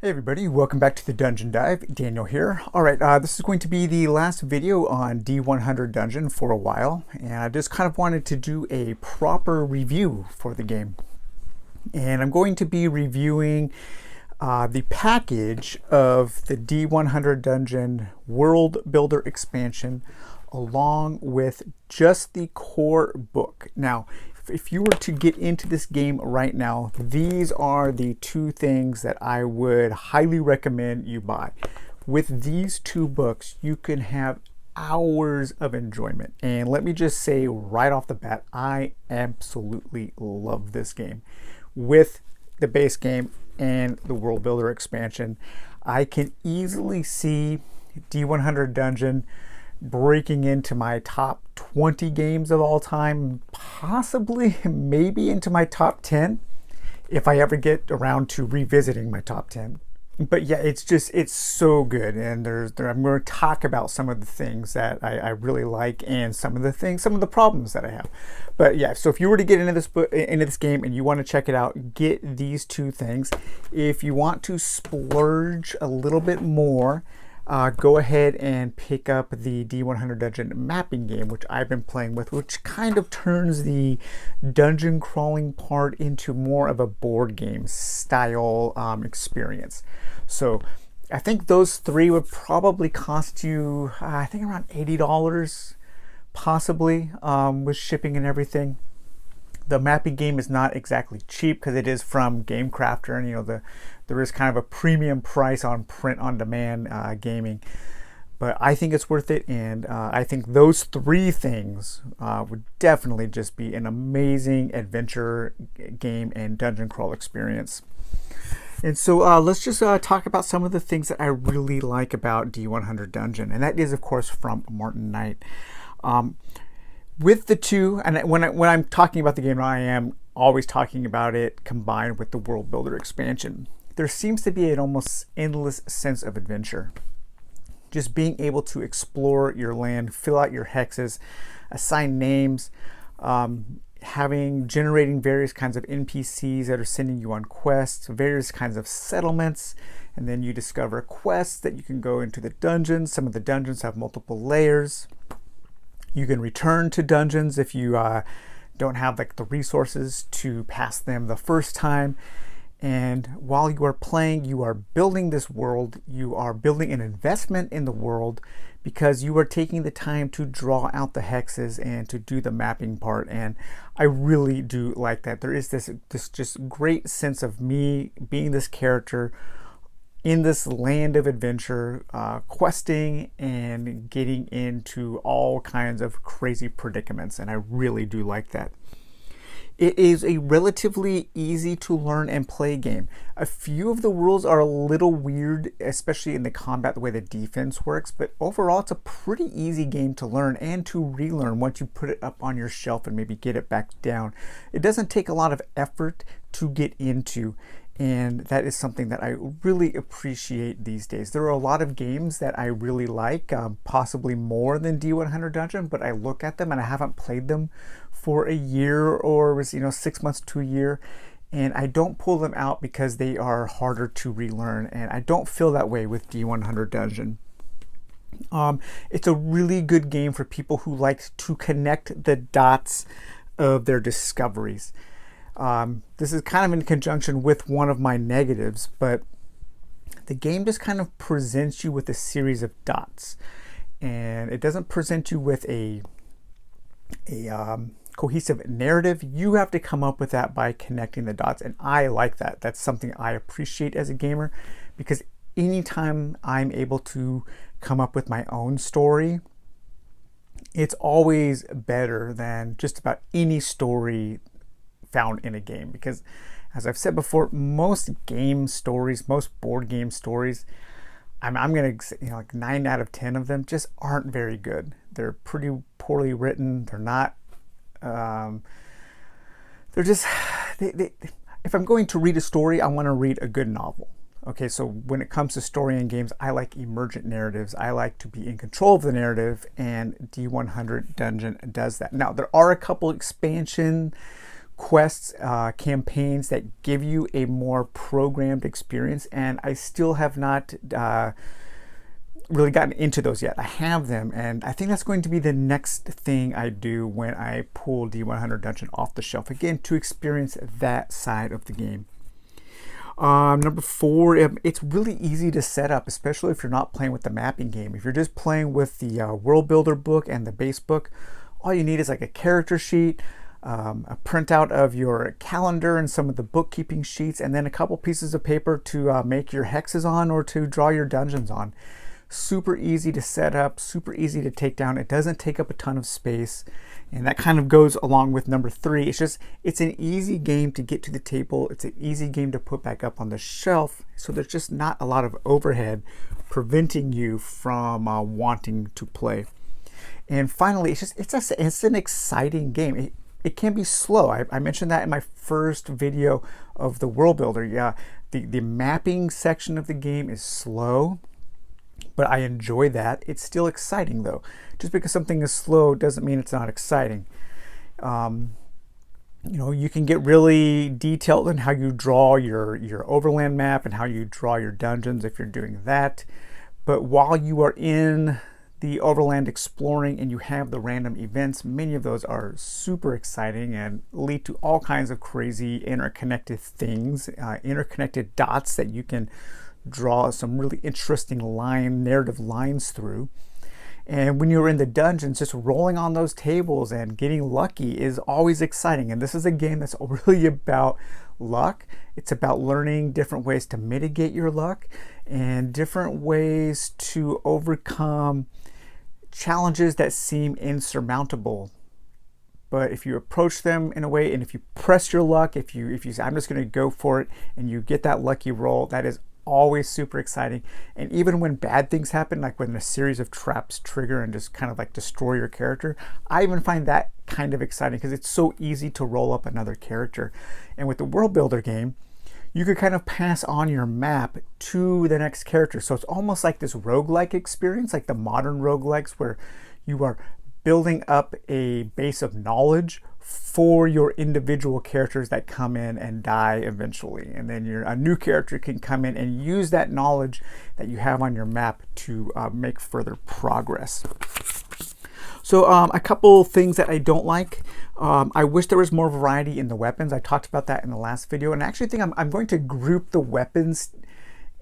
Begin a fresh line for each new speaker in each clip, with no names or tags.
Hey everybody, welcome back to the Dungeon Dive. Daniel here. Alright, this is going to be the last video on D100 Dungeon for a while, and I just kind of wanted to do a proper review for the game. And I'm going to be reviewing the package of the D100 Dungeon World Builder expansion along with just the core book. Now, if you were to get into this game right now, these are the two things that I would highly recommend you buy. With these two books, you can have hours of enjoyment. And let me just say right off the bat, I absolutely love this game. With the base game and the World Builder expansion, I can easily see D100 Dungeon breaking into my top 20 games of all time, possibly maybe into my top 10 if I ever get around to revisiting my top 10. But yeah, it's so good, and I'm going to talk about some of the things that I really like and some of the problems that I have. But yeah, so if you were to get into this game and you want to check it out, get these two things. If you want to splurge a little bit more, go ahead and pick up the D100 Dungeon mapping game, which I've been playing with, which kind of turns the dungeon crawling part into more of a board game style experience. So I think those three would probably cost you, I think around $80, possibly, with shipping and everything. The mapping game is not exactly cheap because it is from GameCrafter, and there is kind of a premium price on print-on-demand gaming. But I think it's worth it, and I think those three things would definitely just be an amazing adventure game and dungeon crawl experience. And so let's just talk about some of the things that I really like about D100 Dungeon, and that is, of course, from Martin Knight. With the two, and when I'm talking about the game, I am always talking about it combined with the World Builder expansion. There seems to be an almost endless sense of adventure. Just being able to explore your land, fill out your hexes, assign names, generating various kinds of NPCs that are sending you on quests, various kinds of settlements, and then you discover quests that you can go into the dungeons. Some of the dungeons have multiple layers. You can return to dungeons if you don't have the resources to pass them the first time. And while you are playing, you are building this world. You are building an investment in the world because you are taking the time to draw out the hexes and to do the mapping part. And I really do like that. There is this just great sense of me being this character in this land of adventure, questing and getting into all kinds of crazy predicaments, and I really do like that. It is a relatively easy to learn and play game. A few of the rules are a little weird, especially in the combat, the way the defense works, but overall it's a pretty easy game to learn and to relearn once you put it up on your shelf and maybe get it back down. It doesn't take a lot of effort to get into, and that is something that I really appreciate these days. There are a lot of games that I really like, possibly more than D100 Dungeon, but I look at them and I haven't played them for a year or 6 months to a year, and I don't pull them out because they are harder to relearn, and I don't feel that way with D100 Dungeon. It's a really good game for people who like to connect the dots of their discoveries. This is kind of in conjunction with one of my negatives, but the game just kind of presents you with a series of dots, and it doesn't present you with a cohesive narrative. You have to come up with that by connecting the dots, and I like that. That's something I appreciate as a gamer, because anytime I'm able to come up with my own story, it's always better than just about any story found in a game. Because as I've said before, most game stories, most board game stories, I'm going to say, like 9 out of 10 of them just aren't very good. They're pretty poorly written. They're not, they're just, if I'm going to read a story, I want to read a good novel. Okay, so when it comes to story in games, I like emergent narratives. I like to be in control of the narrative, and D100 Dungeon does that. Now, there are a couple expansion quests, campaigns that give you a more programmed experience, and I still have not really gotten into those yet. I have them, and I think that's going to be the next thing I do when I pull D100 Dungeon off the shelf again, to experience that side of the game. Number 4, it's really easy to set up, especially if you're not playing with the mapping game. If you're just playing with the World Builder book and the base book, all you need is like a character sheet, a printout of your calendar and some of the bookkeeping sheets, and then a couple pieces of paper to make your hexes on or to draw your dungeons on. Super easy to set up, super easy to take down. It doesn't take up a ton of space, and that kind of goes along with number 3. It's an easy game to get to the table. It's an easy game to put back up on the shelf, so there's just not a lot of overhead preventing you from wanting to play. And finally, it's an exciting game. It can be slow. I mentioned that in my first video of the World Builder. Yeah, the mapping section of the game is slow, but I enjoy that. It's still exciting though. Just because something is slow doesn't mean it's not exciting. You can get really detailed in how you draw your overland map and how you draw your dungeons if you're doing that. But while you are in the overland exploring and you have the random events, many of those are super exciting and lead to all kinds of crazy interconnected things, interconnected dots that you can draw some really interesting narrative lines through. And when you're in the dungeons, just rolling on those tables and getting lucky is always exciting. And this is a game that's really about luck. It's about learning different ways to mitigate your luck and different ways to overcome challenges that seem insurmountable. But if you approach them in a way, and if you press your luck, if you say, I'm just going to go for it, and you get that lucky roll, that is always super exciting. And even when bad things happen, like when a series of traps trigger and just kind of like destroy your character, I even find that kind of exciting because it's so easy to roll up another character. And with the World Builder game, you could kind of pass on your map to the next character. So it's almost like this roguelike experience, like the modern roguelikes, where you are building up a base of knowledge for your individual characters that come in and die eventually. And then a new character can come in and use that knowledge that you have on your map to make further progress. So a couple things that I don't like. I wish there was more variety in the weapons. I talked about that in the last video, and I actually think I'm going to group the weapons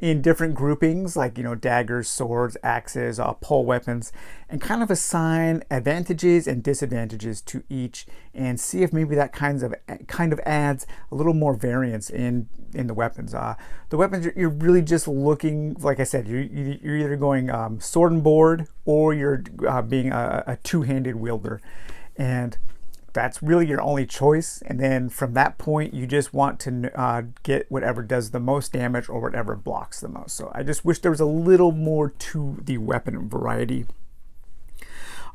in different groupings, like daggers, swords, axes, pole weapons, and kind of assign advantages and disadvantages to each, and see if maybe that kind of adds a little more variance in the weapons. The weapons, you're really just looking, like I said, you're either going sword and board, or you're being a two-handed wielder, and that's really your only choice. And then from that point, you just want to get whatever does the most damage or whatever blocks the most. So I just wish there was a little more to the weapon variety.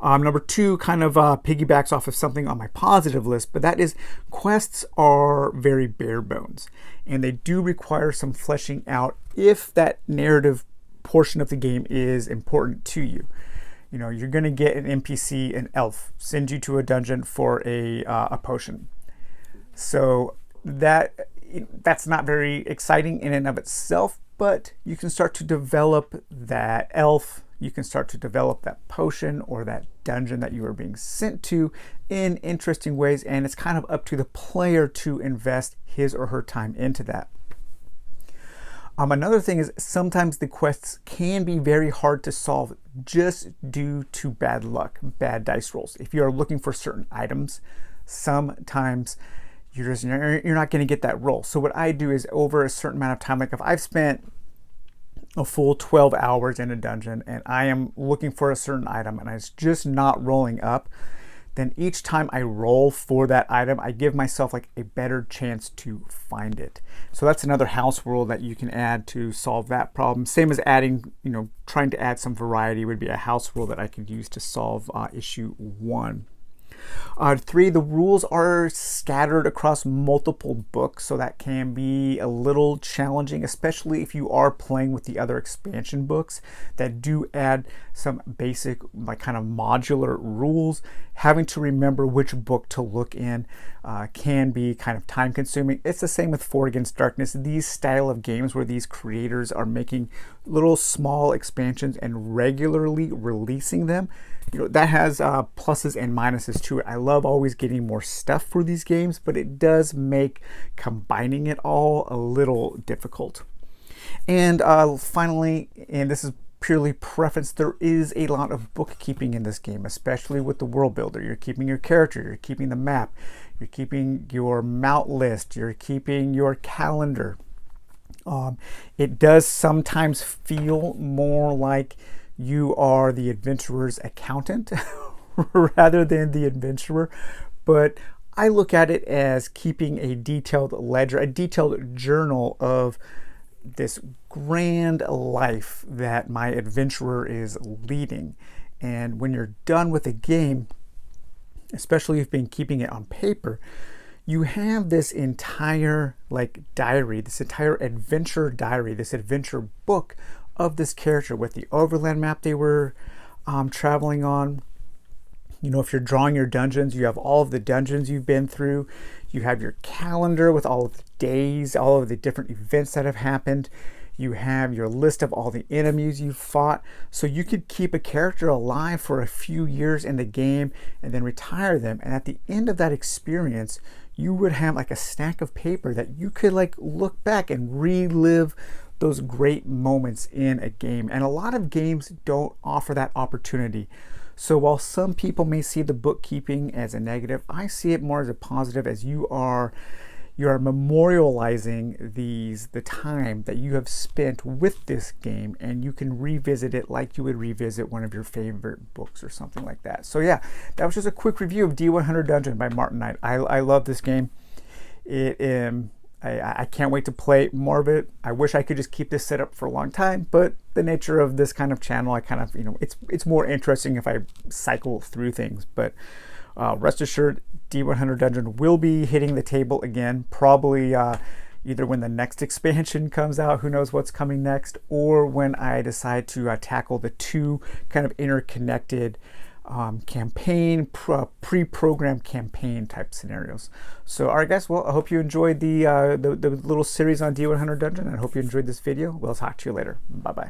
Number 2 kind of piggybacks off of something on my positive list, but that is quests are very bare bones, and they do require some fleshing out if that narrative portion of the game is important to you. You're going to get an NPC, an elf, send you to a dungeon for a potion. So that's not very exciting in and of itself, but you can start to develop that elf, you can start to develop that potion or that dungeon that you are being sent to in interesting ways, and it's kind of up to the player to invest his or her time into that. Another thing is sometimes the quests can be very hard to solve just due to bad luck, bad dice rolls. If you are looking for certain items, sometimes you're not going to get that roll. So what I do is, over a certain amount of time, like if I've spent a full 12 hours in a dungeon and I am looking for a certain item and it's just not rolling up, then each time I roll for that item, I give myself like a better chance to find it. So that's another house rule that you can add to solve that problem. Same as adding, trying to add some variety would be a house rule that I could use to solve issue 1. Three, the rules are scattered across multiple books, so that can be a little challenging, especially if you are playing with the other expansion books that do add some basic, like kind of modular rules. Having to remember which book to look in can be kind of time consuming. It's the same with 4 Against Darkness. These style of games where these creators are making little small expansions and regularly releasing them, that has pluses and minuses to it. I love always getting more stuff for these games, but it does make combining it all a little difficult. And finally, and this is purely preference, there is a lot of bookkeeping in this game, especially with the world builder. You're keeping your character, you're keeping the map, you're keeping your mount list, you're keeping your calendar. It does sometimes feel more like you are the adventurer's accountant rather than the adventurer, but I look at it as keeping a detailed ledger, a detailed journal of this grand life that my adventurer is leading. And when you're done with the game, especially if you've been keeping it on paper, you have this entire diary, this entire adventure diary, this adventure book of this character with the overland map they were traveling on. If you're drawing your dungeons, you have all of the dungeons you've been through. You have your calendar with all of the days, all of the different events that have happened. You have your list of all the enemies you've fought. So you could keep a character alive for a few years in the game and then retire them. And at the end of that experience, you would have like a stack of paper that you could look back and relive those great moments in a game. And a lot of games don't offer that opportunity. So while some people may see the bookkeeping as a negative, I see it more as a positive, as you are memorializing the time that you have spent with this game, and you can revisit it like you would revisit one of your favorite books or something like that. So yeah, that was just a quick review of D100 Dungeon by Martin Knight. I love this game. I can't wait to play more of it. I wish I could just keep this set up for a long time, but the nature of this kind of channel, I kind of, it's more interesting if I cycle through things. But rest assured, D100 Dungeon will be hitting the table again, probably either when the next expansion comes out, who knows what's coming next, or when I decide to tackle the 2 kind of interconnected campaign, pre-programmed campaign type scenarios. So all right guys, well, I hope you enjoyed the little series on D100 Dungeon. I hope you enjoyed this video. We'll talk to you later. Bye bye.